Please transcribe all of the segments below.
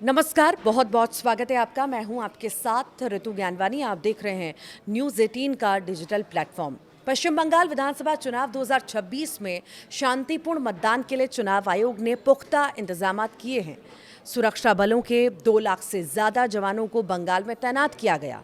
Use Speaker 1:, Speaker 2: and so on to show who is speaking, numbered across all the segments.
Speaker 1: नमस्कार, बहुत बहुत स्वागत है आपका। मैं हूं आपके साथ ऋतु ज्ञानवानी। आप देख रहे हैं न्यूज़ 18 का डिजिटल प्लेटफॉर्म। पश्चिम बंगाल विधानसभा चुनाव 2026 में शांतिपूर्ण मतदान के लिए चुनाव आयोग ने पुख्ता इंतजामात किए हैं। सुरक्षा बलों के 2 लाख से ज़्यादा जवानों को बंगाल में तैनात किया गया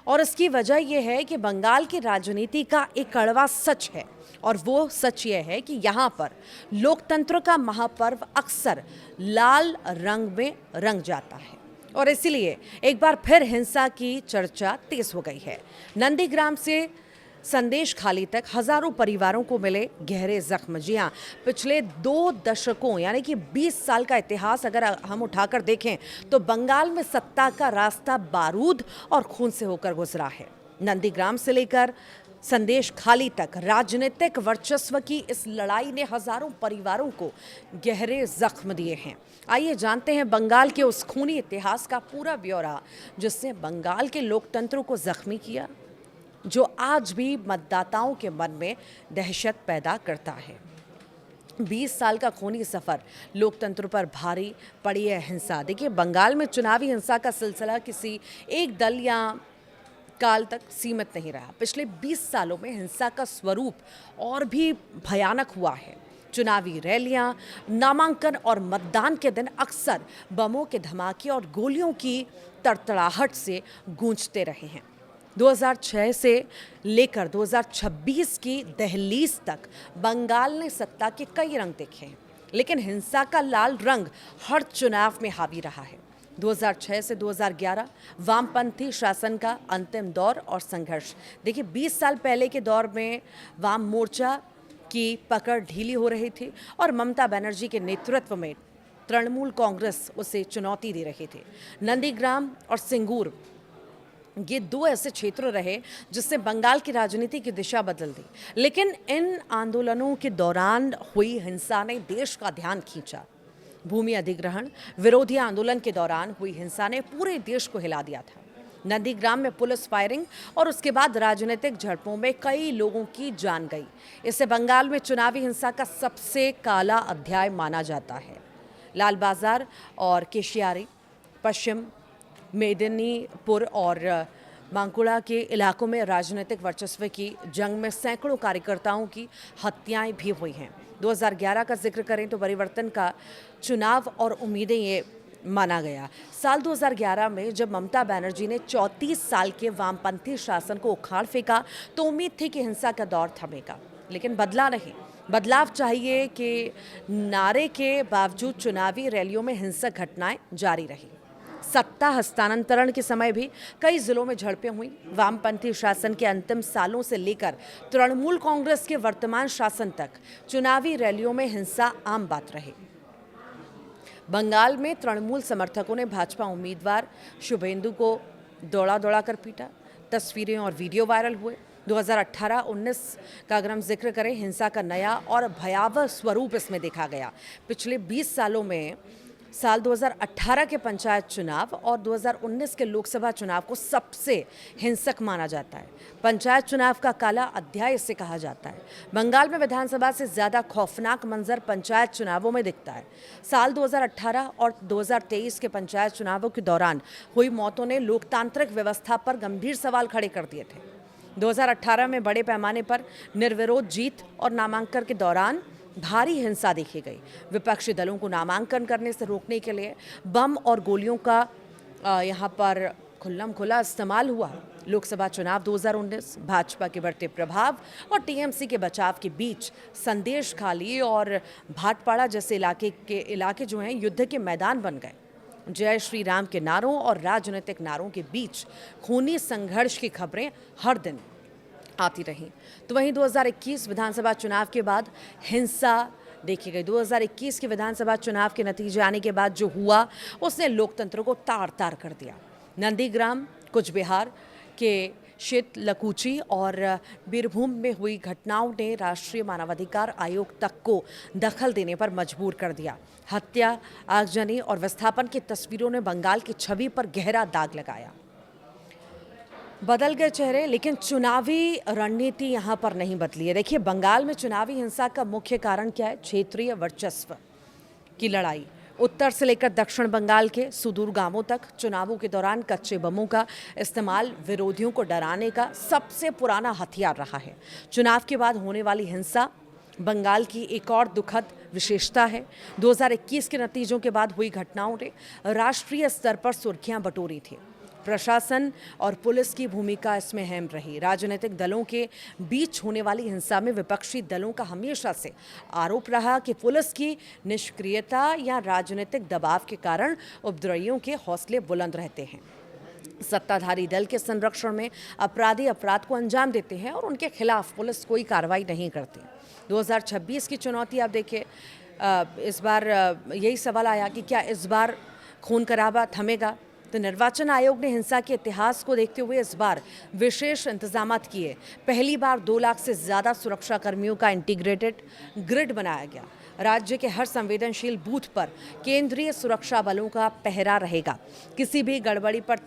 Speaker 1: और इसकी वजह यह है कि बंगाल की राजनीति का एक कड़वा सच है और वो सच ये है कि यहाँ पर लोकतंत्र का महापर्व अक्सर लाल रंग में रंग जाता है और इसीलिए एक बार फिर हिंसा की चर्चा तेज हो गई है। नंदीग्राम से संदेश खाली तक हजारों परिवारों को मिले गहरे जख्म। जी हाँ, पिछले 2 दशकों यानी कि 20 साल का इतिहास अगर हम उठाकर देखें तो बंगाल में सत्ता का रास्ता बारूद और खून से होकर गुजरा है। नंदीग्राम से लेकर संदेश खाली तक राजनीतिक वर्चस्व की इस लड़ाई ने हजारों परिवारों को गहरे जख्म दिए हैं। आइए जानते हैं बंगाल के उस खूनी इतिहास का पूरा ब्यौरा जिसने बंगाल के लोकतंत्र को जख्मी किया, जो आज भी मतदाताओं के मन में दहशत पैदा करता है। 20 साल का खूनी सफर लोकतंत्र पर भारी पड़ी है हिंसा। देखिए, बंगाल में चुनावी हिंसा का सिलसिला किसी एक दल या काल तक सीमित नहीं रहा। पिछले 20 सालों में हिंसा का स्वरूप और भी भयानक हुआ है। चुनावी रैलियां, नामांकन और मतदान के दिन अक्सर बमों के धमाके और गोलियों की तड़तड़ाहट से गूंजते रहे हैं। 2006 से लेकर 2026 की दहलीज तक बंगाल ने सत्ता के कई रंग देखे हैं, लेकिन हिंसा का लाल रंग हर चुनाव में हावी रहा है। 2006 से 2011 वामपंथी शासन का अंतिम दौर और संघर्ष। देखिए, 20 साल पहले के दौर में वाम मोर्चा की पकड़ ढीली हो रही थी और ममता बनर्जी के नेतृत्व में तृणमूल कांग्रेस उसे चुनौती दे रही थी। नंदीग्राम और सिंगूर ये 2 ऐसे क्षेत्र रहे जिससे बंगाल की राजनीति की दिशा बदल दी, लेकिन इन आंदोलनों के दौरान हुई हिंसा ने देश का ध्यान खींचा। भूमि अधिग्रहण विरोधी आंदोलन के दौरान हुई हिंसा ने पूरे देश को हिला दिया था। नंदीग्राम में पुलिस फायरिंग और उसके बाद राजनीतिक झड़पों में कई लोगों की जान गई। इसे बंगाल में चुनावी हिंसा का सबसे काला अध्याय माना जाता है। लाल बाजार और केशियारी, पश्चिम मेदिनीपुर और बांकुड़ा के इलाकों में राजनीतिक वर्चस्व की जंग में सैकड़ों कार्यकर्ताओं की हत्याएं भी हुई हैं। 2011 का जिक्र करें तो परिवर्तन का चुनाव और उम्मीदें ये माना गया। साल 2011 में जब ममता बनर्जी ने 34 साल के वामपंथी शासन को उखाड़ फेंका तो उम्मीद थी कि हिंसा का दौर थमेगा, लेकिन बदला नहीं। बदलाव चाहिए कि नारे के बावजूद चुनावी रैलियों में हिंसक घटनाएं जारी रही। सत्ता हस्तांतरण के समय भी कई जिलों में झड़पें हुई। वामपंथी शासन के अंतिम सालों से लेकर तृणमूल कांग्रेस के वर्तमान शासन तक चुनावी रैलियों में हिंसा आम बात रही। बंगाल में तृणमूल समर्थकों ने भाजपा उम्मीदवार शुभेंदु को दौड़ा कर पीटा। तस्वीरें और वीडियो वायरल हुए। 2018-19 का अगर हम जिक्र करें, हिंसा का नया और भयावह स्वरूप इसमें देखा गया। पिछले 20 सालों में साल 2018 के पंचायत चुनाव और 2019 के लोकसभा चुनाव को सबसे हिंसक माना जाता है। पंचायत चुनाव का काला अध्याय इसे कहा जाता है। बंगाल में विधानसभा से ज़्यादा खौफनाक मंजर पंचायत चुनावों में दिखता है। साल 2018 और 2023 के पंचायत चुनावों के दौरान हुई मौतों ने लोकतांत्रिक व्यवस्था पर गंभीर सवाल खड़े कर दिए थे। 2018 में बड़े पैमाने पर निर्विरोध जीत और नामांकन के दौरान भारी हिंसा देखी गई। विपक्षी दलों को नामांकन करने से रोकने के लिए बम और गोलियों का यहाँ पर खुल्लम खुला इस्तेमाल हुआ। लोकसभा चुनाव 2019 भाजपा के बढ़ते प्रभाव और टीएमसी के बचाव के बीच संदेश खाली और भाटपाड़ा जैसे इलाके जो हैं युद्ध के मैदान बन गए। जय श्री राम के नारों और राजनीतिक नारों के बीच खूनी संघर्ष की खबरें हर दिन आती रही। तो वहीं 2021 विधानसभा चुनाव के बाद हिंसा देखी गई। 2021 के विधानसभा चुनाव के नतीजे आने के बाद जो हुआ उसने लोकतंत्र को तार तार कर दिया। नंदीग्राम, कुछ बिहार के शीतलकुची और बीरभूम में हुई घटनाओं ने राष्ट्रीय मानवाधिकार आयोग तक को दखल देने पर मजबूर कर दिया। हत्या, आगजनी और विस्थापन की तस्वीरों ने बंगाल की छवि पर गहरा दाग लगाया। बदल गए चेहरे, लेकिन चुनावी रणनीति यहाँ पर नहीं बदली है। देखिए, बंगाल में चुनावी हिंसा का मुख्य कारण क्या है? क्षेत्रीय वर्चस्व की लड़ाई। उत्तर से लेकर दक्षिण बंगाल के सुदूर गांवों तक चुनावों के दौरान कच्चे बमों का इस्तेमाल विरोधियों को डराने का सबसे पुराना हथियार रहा है। चुनाव के बाद होने वाली हिंसा बंगाल की एक और दुखद विशेषता है। 2021 के नतीजों के बाद हुई घटनाओं ने राष्ट्रीय स्तर पर सुर्खियां बटोरी थी। प्रशासन और पुलिस की भूमिका इसमें अहम रही। राजनीतिक दलों के बीच होने वाली हिंसा में विपक्षी दलों का हमेशा से आरोप रहा कि पुलिस की निष्क्रियता या राजनीतिक दबाव के कारण उपद्रवियों के हौसले बुलंद रहते हैं। सत्ताधारी दल के संरक्षण में अपराधी अपराध को अंजाम देते हैं और उनके खिलाफ पुलिस कोई कार्रवाई नहीं करती। 2026 की चुनौती आप देखिए, इस बार यही सवाल आया कि क्या इस बार खून खराबा थमेगा। तो निर्वाचन आयोग ने हिंसा के इतिहास को देखते हुए इस बार विशेष इंतजामात किए। पहली बार 2 लाख से ज़्यादा सुरक्षा कर्मियों का इंटीग्रेटेड ग्रिड बनाया गया। राज्य के हर संवेदनशील बूथ पर केंद्रीय सुरक्षा बलों का पहरा रहेगा। किसी भी गड़बड़ी पर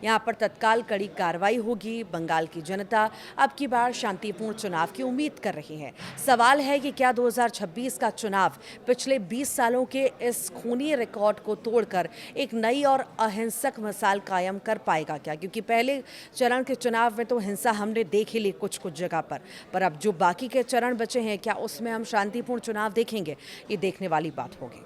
Speaker 1: यहाँ पर तत्काल कड़ी कार्रवाई होगी। बंगाल की जनता अब की बार शांतिपूर्ण चुनाव की उम्मीद कर रही है। सवाल है कि क्या 2026 का चुनाव पिछले 20 सालों के इस खूनी रिकॉर्ड को तोड़कर एक नई और अहिंसक मिसाल कायम कर पाएगा क्या? क्योंकि पहले चरण के चुनाव में तो हिंसा हमने देख ही ली कुछ जगह पर अब जो बाकी के चरण बचे हैं, क्या उसमें हम शांतिपूर्ण चुनाव देखेंगे? ये देखने वाली बात होगी।